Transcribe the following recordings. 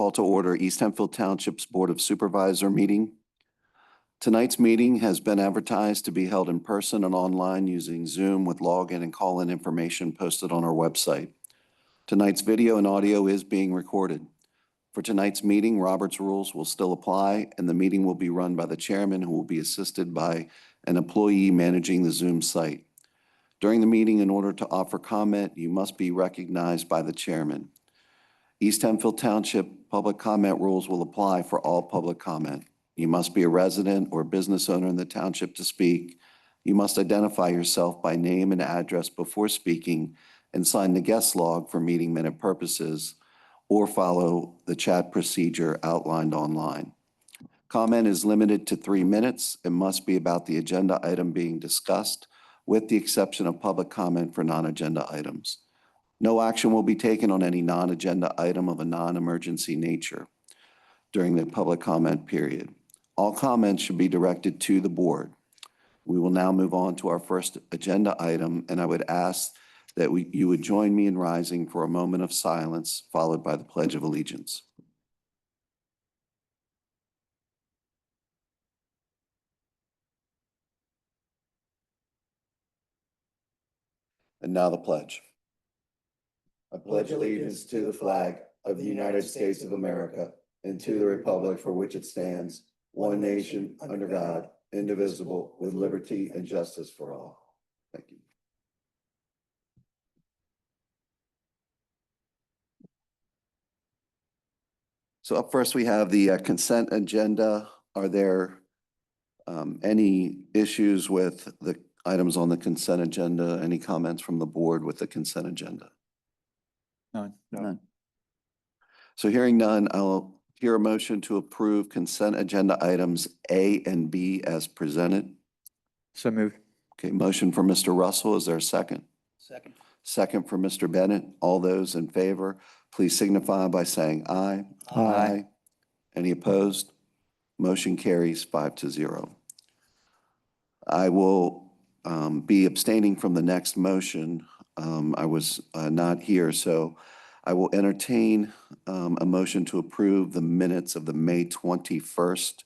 Call to order East Hempfield Township's Board of Supervisor meeting. Tonight's meeting has been advertised to be held in person and online using Zoom with login and call-in information posted on our website. Tonight's video and audio is being recorded. For tonight's meeting, Robert's rules will still apply, and the meeting will be run by the chairman, who will be assisted by an employee managing the Zoom site. During the meeting, in order to offer comment, you must be recognized by the chairman. East Hempfield Township public comment rules will apply for all public comment. You must be a resident or business owner in the township to speak. You must identify yourself by name and address before speaking and sign the guest log for meeting minute purposes, or follow the chat procedure outlined online. Comment is limited to 3 minutes and must be about the agenda item being discussed, with the exception of public comment for non-agenda items. No action will be taken on any non-agenda item of a non-emergency nature during the public comment period. All comments should be directed to the board. We will now move on to our first agenda item, and I would ask that you would join me in rising for a moment of silence, followed by the Pledge of Allegiance. And now the pledge. I pledge allegiance to the flag of the United States of America and to the republic for which it stands, one nation, under God, indivisible, with liberty and justice for all. Thank you. So up first, we have the consent agenda. Are there any issues with the items on the consent agenda? Any comments from the board with the consent agenda? None. None. So hearing none, I'll hear a motion to approve consent agenda items A and B as presented. So moved. Okay, motion for Mr. Russell. Is there a second? Second. Second for Mr. Bennett. All those in favor, please signify by saying aye. Aye. Any opposed? Motion carries 5-0. I will be abstaining from the next motion. I was not here, so I will entertain a motion to approve the minutes of the May 21st,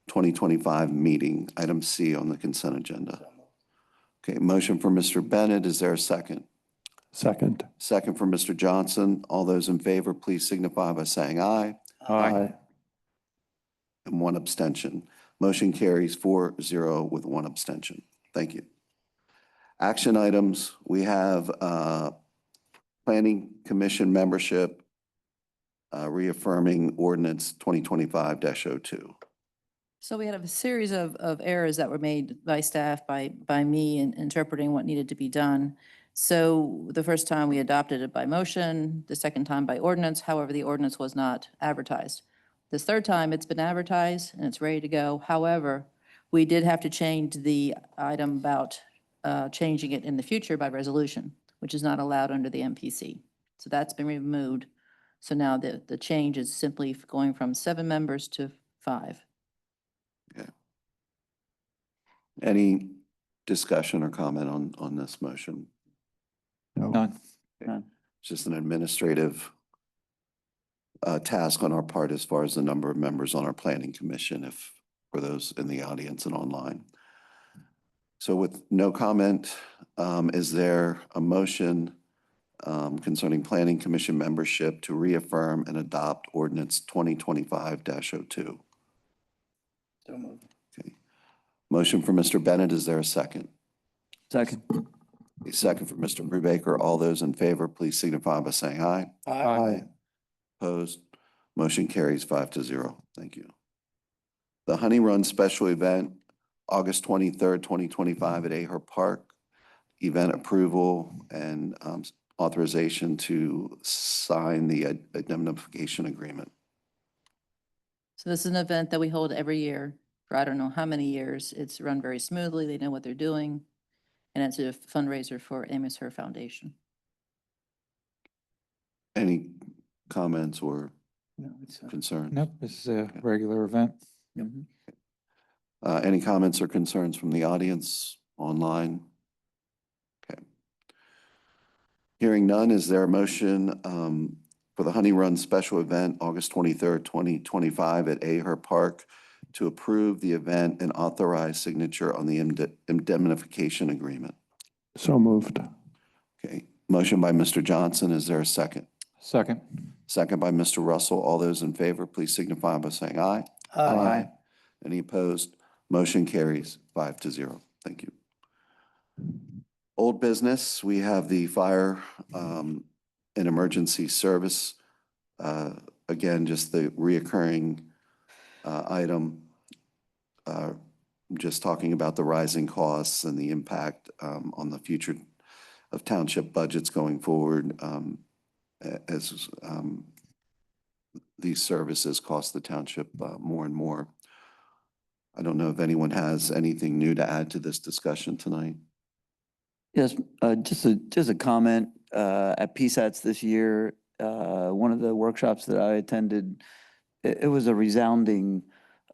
2025 meeting, item C on the consent agenda. Okay, motion for Mr. Bennett. Is there a second? Second. Second for Mr. Johnson. All those in favor, please signify by saying aye. Aye. And one abstention. Motion carries 4-0 with one abstention. Thank you. Action items, we have Planning Commission membership, reaffirming ordinance 2025-02. So we had a series of errors that were made by staff, by me in interpreting what needed to be done. So the first time we adopted it by motion, the second time by ordinance. However, the ordinance was not advertised. This third time it's been advertised and it's ready to go. However, we did have to change the item about changing it in the future by resolution, which is not allowed under the MPC. So that's been removed. So now the change is simply going from 7 members to 5. Okay. Any discussion or comment on this motion? No. None. It's just an administrative task on our part as far as the number of members on our planning commission, if for those in the audience and online. So with no comment, is there a motion concerning planning commission membership to reaffirm and adopt ordinance 2025-02? So moved. Okay. Motion for Mr. Bennett. Is there a second? Second. A second for Mr. Brubaker. All those in favor, please signify by saying aye. Aye. Opposed? Motion carries 5-0. Thank you. The Honey Run special event, August 23rd, 2025 at Aher Park. Event approval and authorization to sign the indemnification agreement. So this is an event that we hold every year for I don't know how many years. It's run very smoothly. They know what they're doing. And it's a fundraiser for Amos Herr Foundation. Any comments or No, it's concerns? nope. This is a regular event. Any comments or concerns from the audience online? Okay. Hearing none, is there a motion for the Honey Run Special Event, August 23rd, 2025 at Aher Park, to approve the event and authorize signature on the indemnification agreement. So moved. Okay, motion by Mr. Johnson. Is there a second? Second. Second by Mr. Russell. All those in favor, please signify by saying aye. Aye. Any opposed? Motion carries 5-0. Thank you. Old business, we have the fire and emergency service. Again, just the reoccurring item. Just talking about the rising costs and the impact on the future of township budgets going forward as these services cost the township more and more. I don't know if anyone has anything new to add to this discussion tonight. Yes, just a comment. At PSATS this year, one of the workshops that I attended, it was a resounding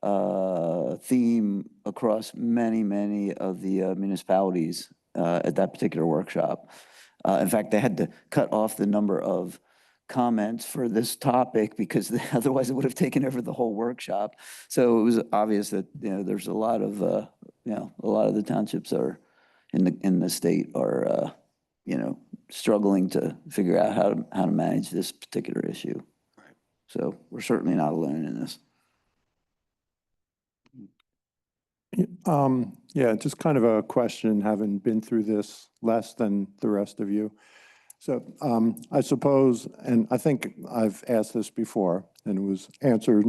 theme across many of the municipalities at that particular workshop. In fact, they had to cut off the number of comments for this topic because otherwise it would have taken over the whole workshop. So it was obvious that, there's a lot of, a lot of the townships are in the state are, struggling to figure out how to manage this particular issue. Right. So we're certainly not alone in this. Yeah, just kind of a question, having been through this less than the rest of you. So I suppose, and I think I've asked this before and it was answered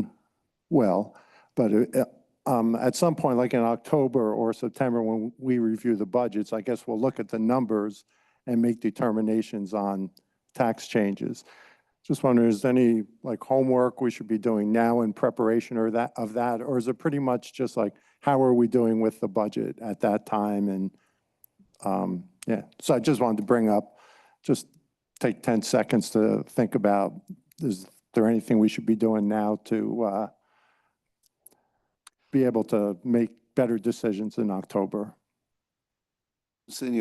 well, but at some point, like in October or September, when we review the budgets, I guess we'll look at the numbers and make determinations on tax changes. Just wondering, is there any like homework we should be doing now in preparation or or is it pretty much just like, how are we doing with the budget at that time? And yeah, so I just wanted to bring up, just take 10 seconds to think about, is there anything we should be doing now to be able to make better decisions in October? Cindy,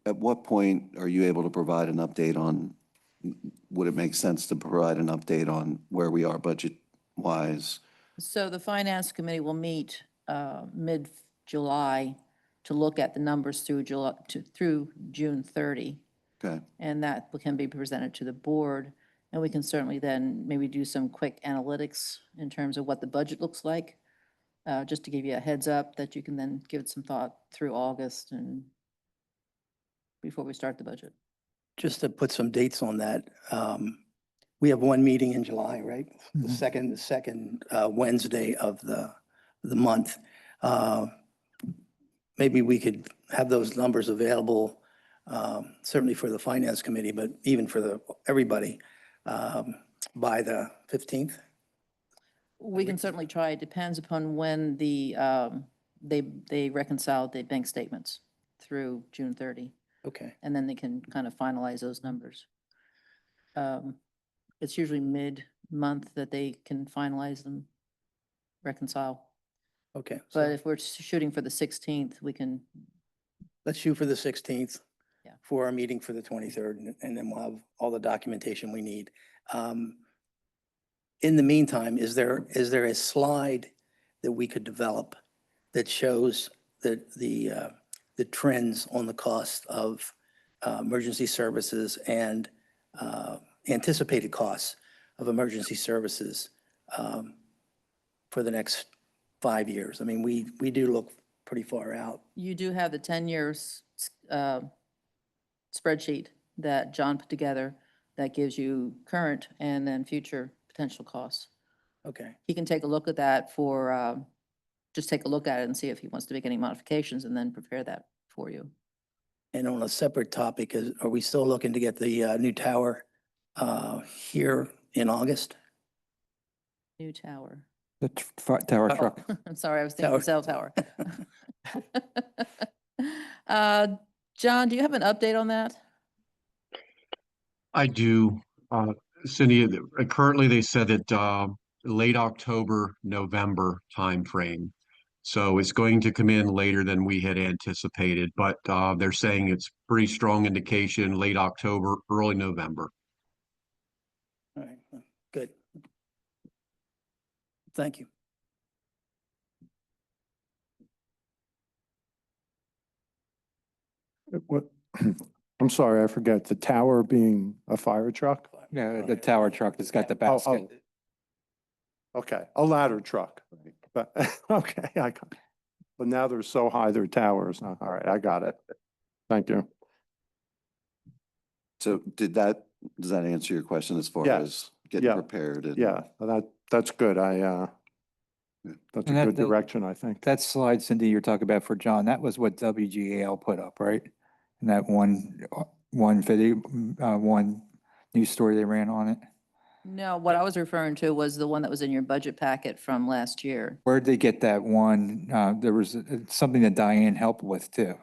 at what point are you able to provide an update on, would it make sense to provide an update on where we are budget-wise? So the Finance Committee will meet mid-July to look at the numbers through June 30. Okay, And that can be presented to the board. And we can certainly then maybe do some quick analytics in terms of what the budget looks like, just to give you a heads up that you can then give it some thought through August and before we start the budget. Just to put some dates on that, we have one meeting in July, right? The Mhm. second Wednesday of the month. Maybe we could have those numbers available, certainly for the Finance Committee, but even for everybody, by the 15th. We can certainly try. It depends upon when they reconcile the bank statements through June 30. Okay. And then they can kind of finalize those numbers. It's usually mid-month that they can finalize them, reconcile. Okay. But So if we're shooting for the 16th, we can, let's shoot for the 16th. Yeah. For our meeting for the 23rd, and then we'll have all the documentation we need. In the meantime, is there a slide that we could develop that shows the trends on the cost of emergency services and anticipated costs of emergency services for the next 5 years? I mean, we do look pretty far out. you do have the 10-year spreadsheet that John put together that gives you current and then future potential costs. Okay. He can take a look at that just take a look at it and see if he wants to make any modifications and then prepare that for you. And on a separate topic, are we still looking to get the new tower here in August? New tower. The tower Oh. truck. I'm sorry, I was thinking Tower. cell tower. John, do you have an update on that? I do. Cindy, currently they said that late October, November timeframe. So it's going to come in later than we had anticipated, but they're saying it's pretty strong indication, late October, early November. All right, good. Thank you. What, I'm sorry, I forget, the tower being a fire truck? Yeah, the tower truck that's got the Oh, basket. Okay, a ladder truck. But, okay, but now they're so high, they're towers. All right, I got it. Thank you. So does that answer your question as far Yes. as getting Yeah. prepared? And Yeah, that's good. That's a And good that- direction, I think. That slide, Cindy, you're talking about for John, that was what WGAL put up, right? And that one video, one news story they ran on it. No, what I was referring to was the one that was in your budget packet from last year. Where'd they get that one? There was something that Diane helped with too.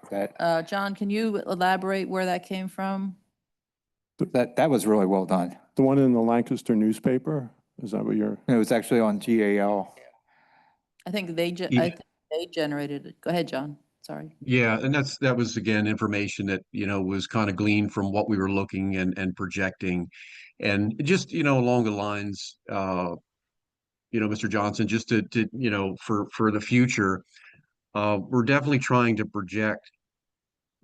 John, can you elaborate where that came from? That was really well done. The one in the Lancaster newspaper, is that what you're? It was actually on GAL. I think they generated it. Go ahead, John. Sorry. Yeah, and that was again information that, was kind of gleaned from what we were looking and projecting. And just, along the lines, Mr. Johnson, just to for the future, we're definitely trying to project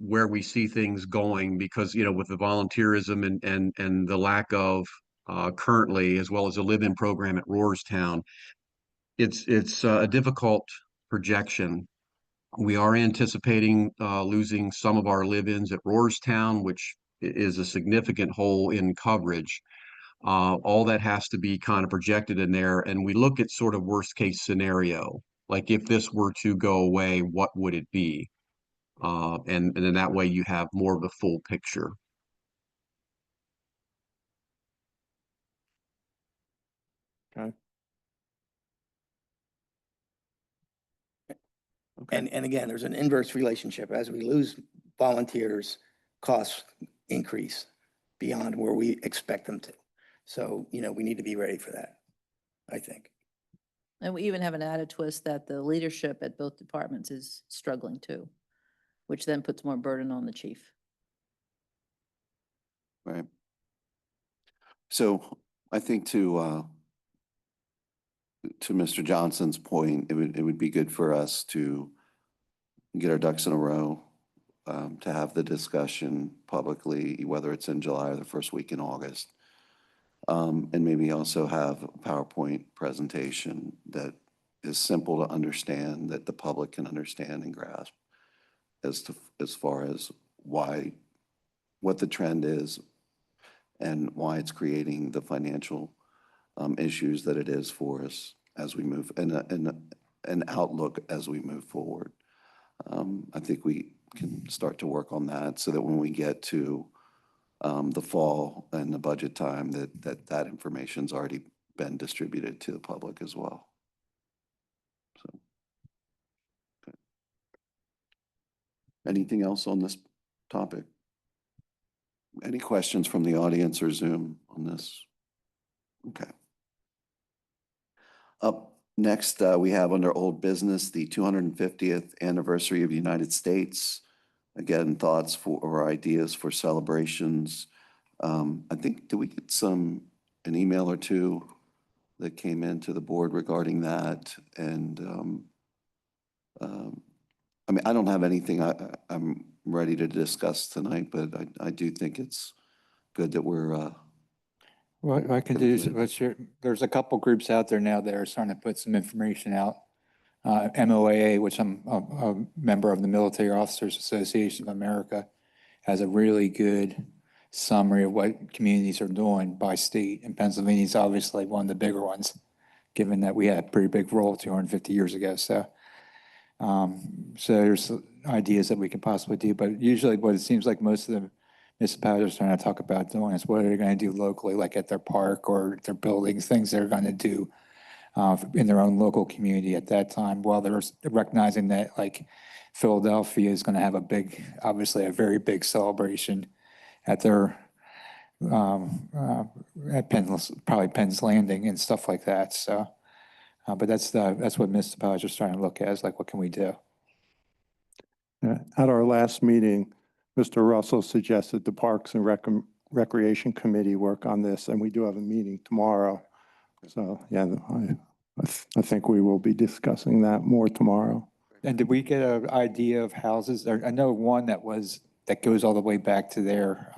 where we see things going because, with the volunteerism and the lack of currently, as well as a live-in program at Roarstown, it's a difficult projection. We are anticipating losing some of our live-ins at Roarstown, which is a significant hole in coverage. All that has to be kind of projected in there, and we look at sort of worst case scenario, like if this were to go away, what would it be? And then that way you have more of the full picture. Okay. Okay. And again, there's an inverse relationship. As we lose volunteers, costs increase beyond where we expect them to. So, we need to be ready for that, I think. And we even have an added twist that the leadership at both departments is struggling too, which then puts more burden on the chief. right. So I think to Mr. Johnson's point, it would be good for us to get our ducks in a row, to have the discussion publicly, whether it's in July or the first week in August. And maybe also have a PowerPoint presentation that is simple to understand, that the public can understand and grasp as far as what the trend is and why it's creating the financial issues that it is for us as we move, and an outlook as we move forward. I think we can start to work on that so that when we get to the fall and the budget time, that information's already been distributed to the public as well. So, okay. Anything else on this topic? Any questions from the audience or Zoom on this? Okay. Up next, we have under old business, the 250th anniversary of the United States. Again, thoughts or ideas for celebrations. I think, did we get an email or two that came into the board regarding that? And I mean, I don't have anything I'm ready to discuss tonight, but I do think it's good that we're What I can do is, there's a couple groups out there now that are starting to put some information out. MOAA, which I'm a member of the Military Officers Association of America, has a really good summary of what communities are doing by state. And Pennsylvania is obviously one of the bigger ones, given that we had a pretty big role 250 years ago. So there's ideas that we could possibly do, but usually what it seems like most of the municipalities are trying to talk about doing is what are they going to do locally, like at their park or their buildings, things they're going to do in their own local community at that time, while they're recognizing that like Philadelphia is going to have obviously a very big celebration at their, at probably Penn's Landing and stuff like that. So, but that's what municipalities are starting to look at, is like, what can we do? At our last meeting, Mr. Russell suggested the Parks and Recreation Committee work on this, and we do have a meeting tomorrow. So, yeah, I think we will be discussing that more tomorrow. And did we get an idea of houses? I know one that goes all the way back to there,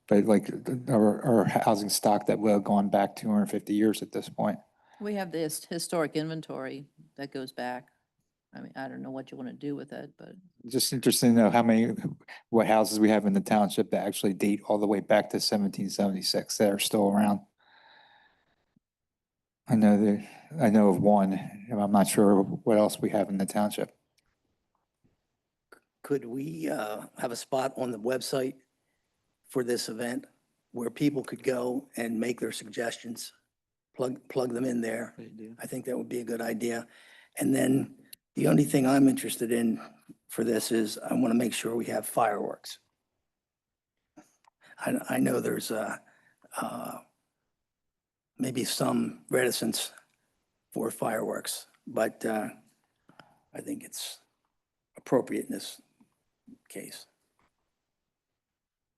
but like our housing stock that would have gone back 250 years at this point. We have this historic inventory that goes back. I mean, I don't know what you want to do with it, but Just interesting to know what houses we have in the township that actually date all the way back to 1776 that are still around. I know of one, and I'm not sure what else we have in the township. Could we have a spot on the website for this event where people could go and make their suggestions, plug them in there? I think that would be a good idea. And then the only thing I'm interested in for this is I want to make sure we have fireworks. I know there's maybe some reticence for fireworks, but I think it's appropriate in this case.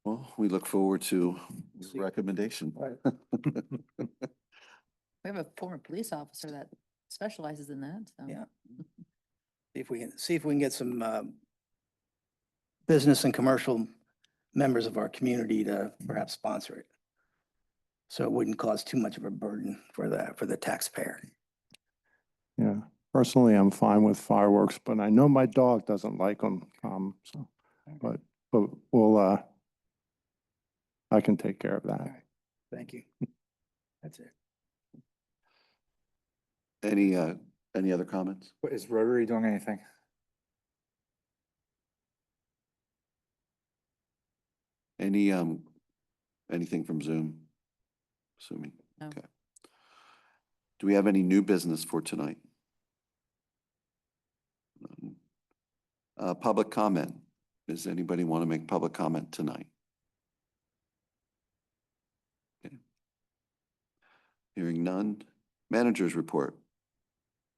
Well, we look forward to the recommendation. we have a former police officer that specializes in that, so. Yeah. See if we can get some business and commercial members of our community to perhaps sponsor it. So it wouldn't cause too much of a burden for the taxpayer. Yeah, personally, I'm fine with fireworks, but I know my dog doesn't like them. So, but we'll, I can take care of that. All right. Thank you. That's it. Any other comments? Is Rotary doing anything? Anything from Zoom? Assuming, No. okay. Do we have any new business for tonight? None. Public comment. Does anybody want to make public comment tonight? Okay. Hearing none. Managers report.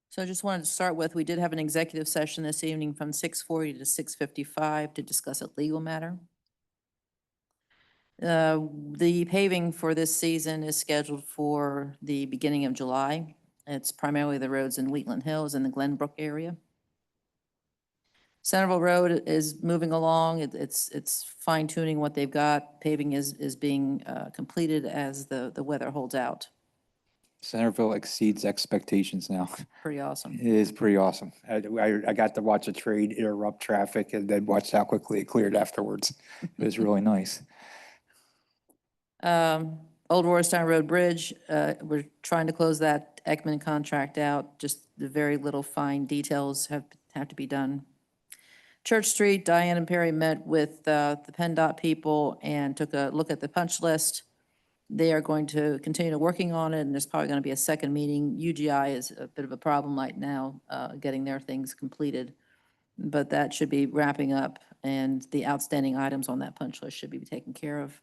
So I just wanted to start with, we did have an executive session this evening from 6:40 to 6:55 to discuss a legal matter. The paving for this season is scheduled for the beginning of July. It's primarily the roads in Wheatland Hills and the Glenbrook area. Centerville Road is moving along. It's fine tuning what they've got. Paving is being completed as the weather holds out. Centerville exceeds expectations now. Pretty awesome. It is pretty awesome. I got to watch a trade interrupt traffic and then watch how quickly it cleared afterwards. It was really nice. Old Roystown Road Bridge, we're trying to close that Ekman contract out. Just the very little fine details have to be done. Church Street, Diane and Perry met with the PennDOT people and took a look at the punch list. They are going to continue working on it, and there's probably going to be a second meeting. UGI is a bit of a problem right now, getting their things completed. But that should be wrapping up, and the outstanding items on that punch list should be taken care of.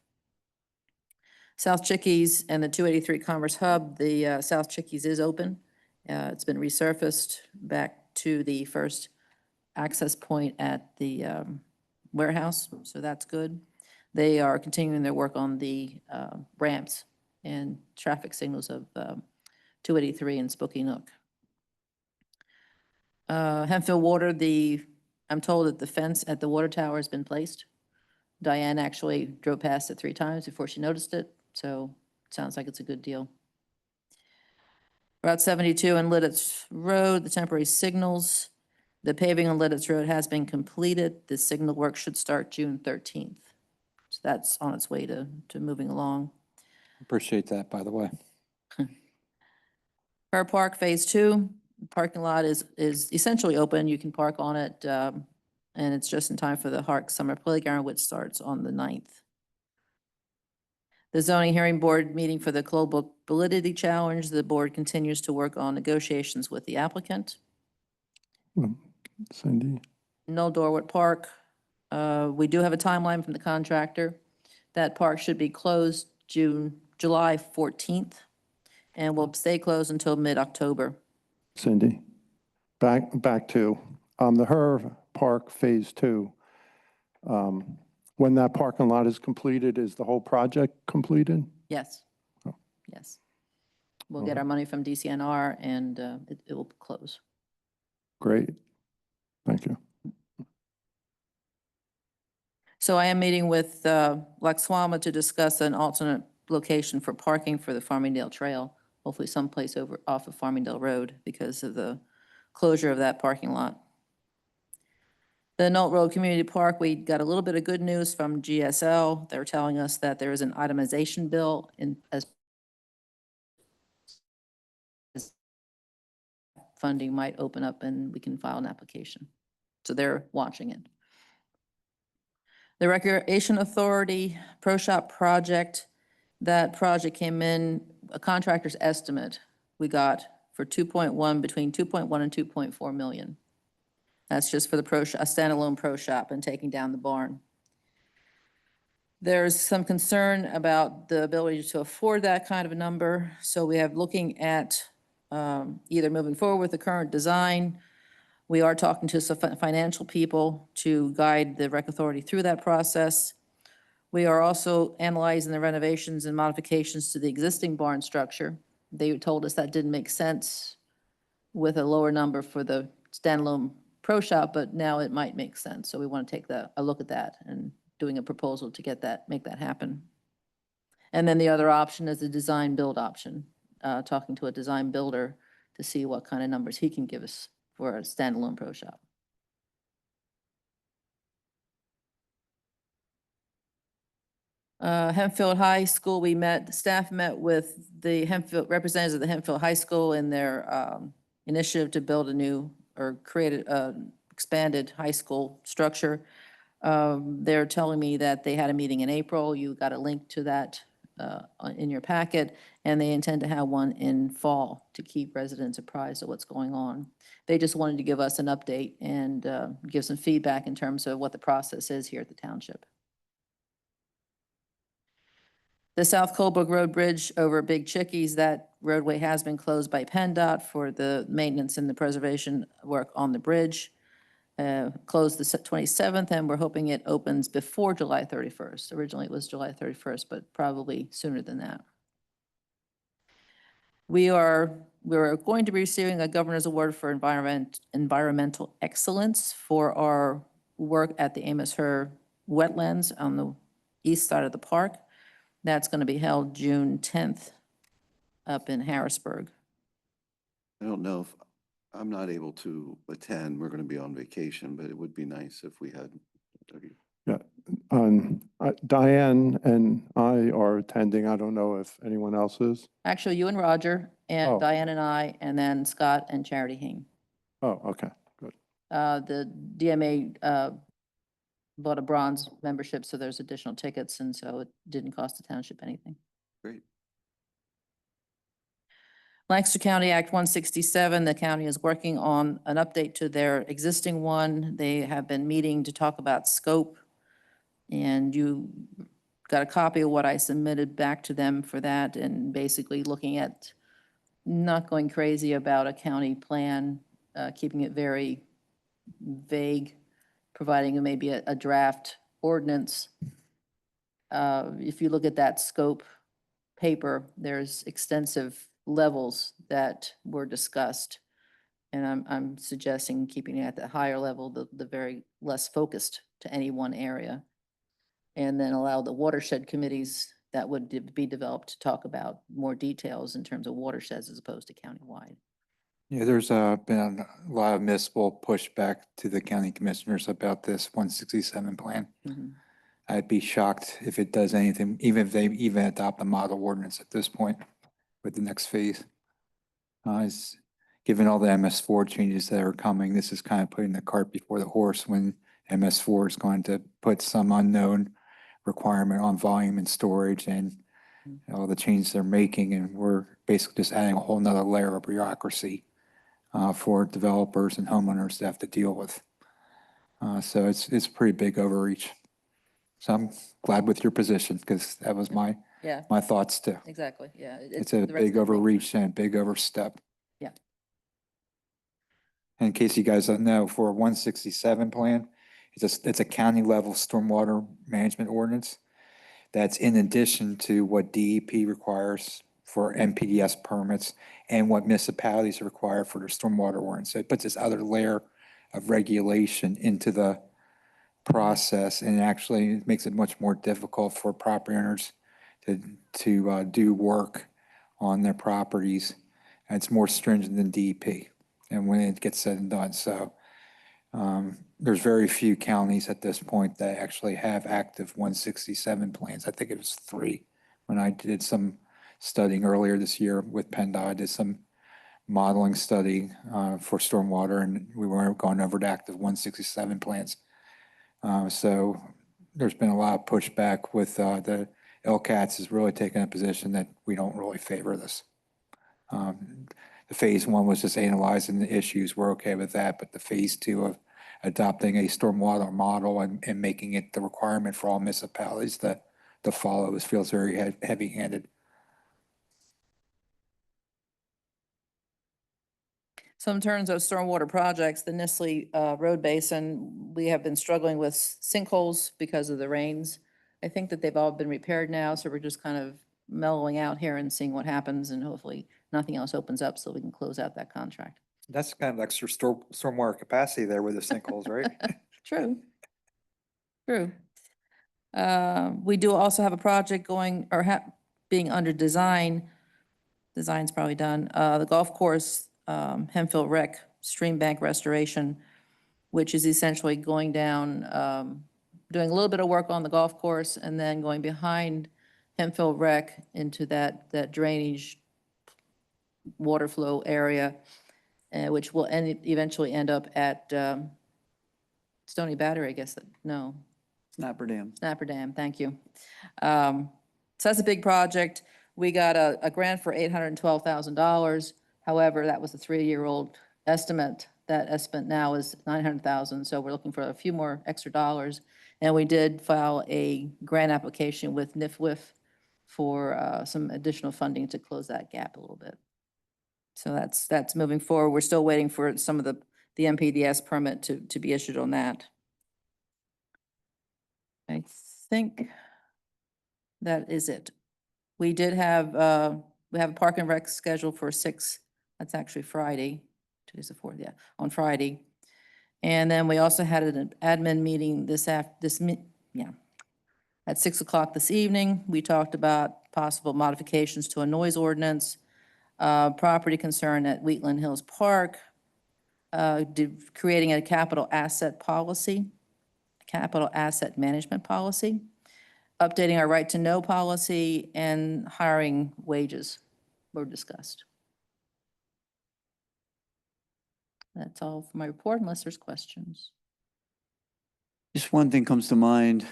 South Chickies and the 283 Commerce Hub, the South Chickies is open. It's been resurfaced back to the first access point at the warehouse, so that's good. They are continuing their work on the ramps and traffic signals of 283 and Spooky Nook. Hempfield Water, I'm told that the fence at the water tower has been placed. Diane actually drove past it 3 times before she noticed it, so it sounds like it's a good deal. Route 72 and Lidditz Road, the temporary signals. The paving on Lidditz Road has been completed. The signal work should start June 13th. So that's on its way to moving along. Appreciate that, by the way. Fair Park Phase 2, parking lot is essentially open. You can park on it, and it's just in time for the Hark Summer Playground, which starts on the 9th. The zoning hearing board meeting for the global validity challenge, the board continues to work on negotiations with the applicant. Cindy? No Dorwart Park, we do have a timeline from the contractor. That park should be closed July 14th, and will stay closed until mid-October. Cindy? Back to the Herv Park Phase 2. when that parking lot is completed, is the whole project completed? Yes. Oh. Yes. We'll get our money from DCNR and it will close. Great. Thank you. So I am meeting with Laxwama to discuss an alternate location for parking for the Farmingdale Trail, hopefully someplace over off of Farmingdale Road because of the closure of that parking lot. The Knoll Road Community Park, we got a little bit of good news from GSL. They're telling us that there is an itemization bill as funding might open up and we can file an application. So they're watching it. The Recreation Authority Pro Shop project, that project came in, a contractor's estimate we got for 2.1, between 2.1 and 2.4 million. That's just for the a standalone pro shop and taking down the barn. There's some concern about the ability to afford that kind of a number. So we have looking at either moving forward with the current design. We are talking to some financial people to guide the Rec Authority through that process. We are also analyzing the renovations and modifications to the existing barn structure. They told us that didn't make sense with a lower number for the standalone pro shop, but now it might make sense. So we want to take a look at that and doing a proposal to get that, make that happen. And then the other option is the design build option, talking to a design builder to see what kind of numbers he can give us for a standalone pro shop. Hempfield High School, staff met with the representatives of the Hempfield High School in their initiative to build a new or create an expanded high school structure. They're telling me that they had a meeting in April. You got a link to that in your packet, and they intend to have one in fall to keep residents apprised of what's going on. They just wanted to give us an update and give some feedback in terms of what the process is here at the township. The South Colebrook Road Bridge over Big Chickies, that roadway has been closed by PennDOT for the maintenance and the preservation work on the bridge. Closed the 27th, and we're hoping it opens before July 31st. Originally, it was July 31st, but probably sooner than that. We're going to be receiving a Governor's Award for Environmental Excellence for our work at the Amos Herr wetlands on the east side of the park. That's going to be held June 10th up in Harrisburg. I don't know if, I'm not able to attend. We're going to be on vacation, but it would be nice if we had. Yeah. Diane and I are attending. I don't know if anyone else is. Actually, you and Roger, and Oh. Diane and I, and then Scott and Charity Hing. Oh, okay, good. The DMA bought a bronze membership, so there's additional tickets, and so it didn't cost the township anything. Great. Lancaster County Act 167, the county is working on an update to their existing one. They have been meeting to talk about scope, and you got a copy of what I submitted back to them for that, and basically looking at not going crazy about a county plan, keeping it very vague, providing maybe a draft ordinance. If you look at that scope paper, there's extensive levels that were discussed. And I'm suggesting keeping it at the higher level, the very less focused to any one area. And then allow the watershed committees that would be developed to talk about more details in terms of watersheds as opposed to countywide. Yeah, there's been a lot of municipal pushback to the county commissioners about this 167 plan. Mhm. I'd be shocked if it does anything, even if they even adopt a model ordinance at this point with the next phase. Given all the MS4 changes that are coming, this is kind of putting the cart before the horse when MS4 is going to put some unknown requirement on volume and storage and all the changes they're making. And we're basically just adding a whole nother layer of bureaucracy for developers and homeowners to have to deal with. So it's a pretty big overreach. So I'm glad with your position because that was my thoughts too. Exactly, yeah. It's a the rest big of the thing. overreach and a big overstep. Yeah. In case you guys don't know, for a 167 plan, It's a county level stormwater management ordinance that's in addition to what DEP requires for NPDS permits and what municipalities require for their stormwater ordinance. So it puts this other layer of regulation into the process, and actually it makes it much more difficult for property owners to do work on their properties. And it's more stringent than DEP, and when it gets said and done. So there's very few counties at this point that actually have active 167 plans. I think it was 3. When I did some studying earlier this year with PennDOT, I did some modeling study for stormwater, and we were going over the active 167 plans. So there's been a lot of pushback with the LCATS is really taking a position that we don't really favor this. The phase 1 was just analyzing the issues. We're okay with that, but the phase 2 of adopting a stormwater model and making it the requirement for all municipalities to follow this feels very heavy-handed. So in terms of stormwater projects, the Nisley Road Basin, we have been struggling with sinkholes because of the rains. I think that they've all been repaired now, so we're just kind of mellowing out here and seeing what happens, and hopefully nothing else opens up so we can close out that contract. That's kind of extra stormwater capacity there with the sinkholes, right? True. True. We do also have a project going, or being under design. Design's probably done. The golf course, Hempfield Rec stream bank restoration, which is essentially going down, doing a little bit of work on the golf course and then going behind Hempfield Rec into that drainage water flow area, which will eventually end up at Stony Battery, I guess. No, Snapper Dam. Snapper Dam, thank you. So that's a big project. We got a grant for $812,000. However, that was a 3-year-old estimate. That estimate now is $900,000, so we're looking for a few more extra dollars. And we did file a grant application with NIFWIF for some additional funding to close that gap a little bit. So that's moving forward. We're still waiting for some of the MPDS permit to be issued on that. I think that is it. We did have, we have a park and rec scheduled for 6, that's actually Friday. Today's the 4th, yeah, on Friday. And then we also had an admin meeting at 6 o'clock this evening. We talked about possible modifications to a noise ordinance, property concern at Wheatland Hills Park, creating a capital asset policy, capital asset management policy, updating our right to know policy, and hiring wages were discussed. That's all for my report, unless there's questions. Just one thing comes to mind.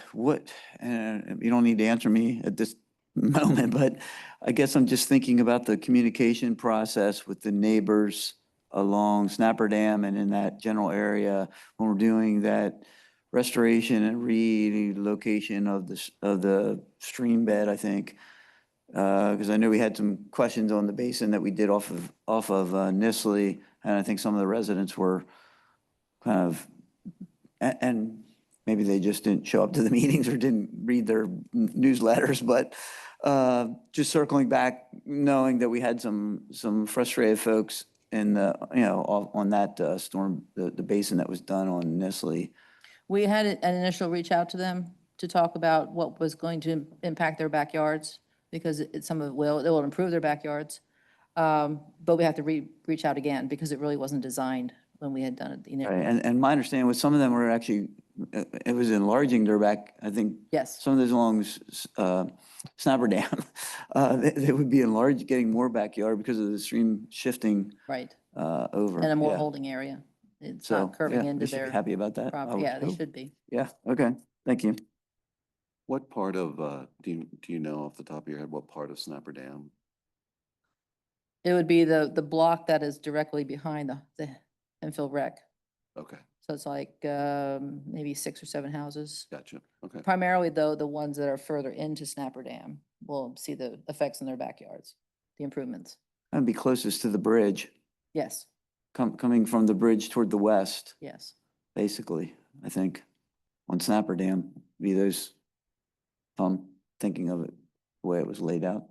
And you don't need to answer me at this moment, but I guess I'm just thinking about the communication process with the neighbors along Snapper Dam and in that general area when we're doing that restoration and relocation of the stream bed, I think. Because I know we had some questions on the basin that we did off of Nisley, and I think some of the residents were kind of, and maybe they just didn't show up to the meetings or didn't read their newsletters, but just circling back, knowing that we had some frustrated folks in the, on that storm, the basin that was done on Nisley. We had an initial reach out to them to talk about what was going to impact their backyards, because some of it will improve their backyards. But we have to reach out again because it really wasn't designed when we had done it. Right. And my understanding was some of them were actually, it was enlarging their back, I think. Yes. Some of those along Snapper Dam, they would be enlarged, getting more backyard because of the stream shifting Right. over. And a more Yeah. holding area. It's So, not curving yeah, into they should their be happy about that. I property. would Yeah, they hope. should be. Yeah, okay, thank you. What part of, do you know off the top of your head, what part of Snapper Dam? It would be the block that is directly behind the Hempfield Rec. Okay, So it's like maybe 6 or 7 houses. gotcha. Okay. Primarily, though, the ones that are further into Snapper Dam will see the effects in their backyards, the improvements. I'd be closest to the bridge, Yes, coming from the bridge toward the west, yes. basically, I think. on Snapper Dam, be those, if I'm thinking of it the way it was laid out.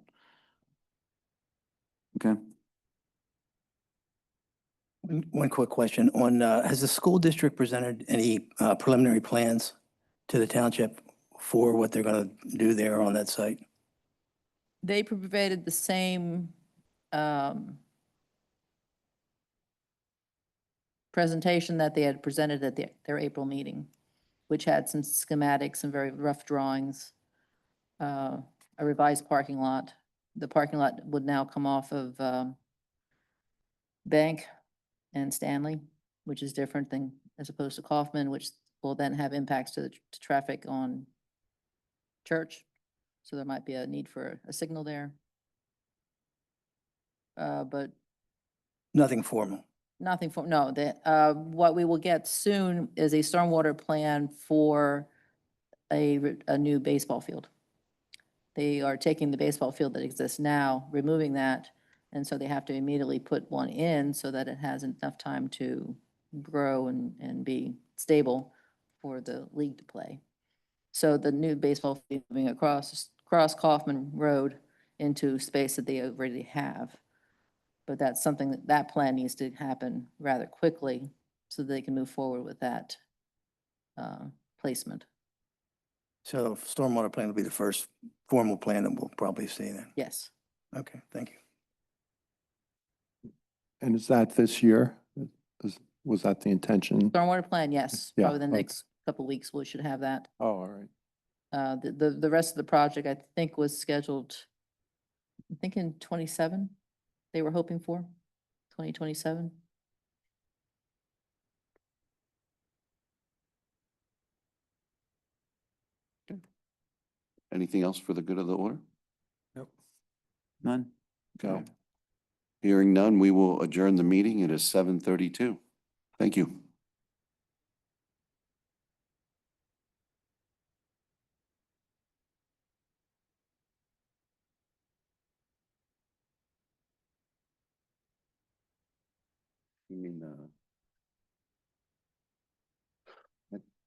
Okay. One quick question on, has the school district presented any preliminary plans to the township for what they're going to do there on that site? They provided the same presentation that they had presented at their April meeting, which had some schematics and very rough drawings, a revised parking lot. The parking lot would now come off of Bank and Stanley, which is different than, as opposed to Kaufman, which will then have impacts to the traffic on Church. So there might be a need for a signal there. But Nothing formal. nothing for, no, what we will get soon is a stormwater plan for a new baseball field. They are taking the baseball field that exists now, removing that, and so they have to immediately put one in so that it has enough time to grow and be stable for the league to play. So the new baseball field moving across Kaufman Road into space that they already have. But that's something that plan needs to happen rather quickly so they can move forward with that placement. So stormwater plan will be the first formal plan that we'll probably see then. Yes. Okay, thank you. And is that this year? Was that the intention? Stormwater plan, yes. Yeah, Probably the okay. next couple of weeks, we should have that. Oh, all right. The rest of the project, I think, was scheduled, I think in 27, they were hoping for, 2027. Anything else for the good of the order? None? Okay. Hearing none, we will adjourn the meeting. It is 7:32. Thank you. You mean,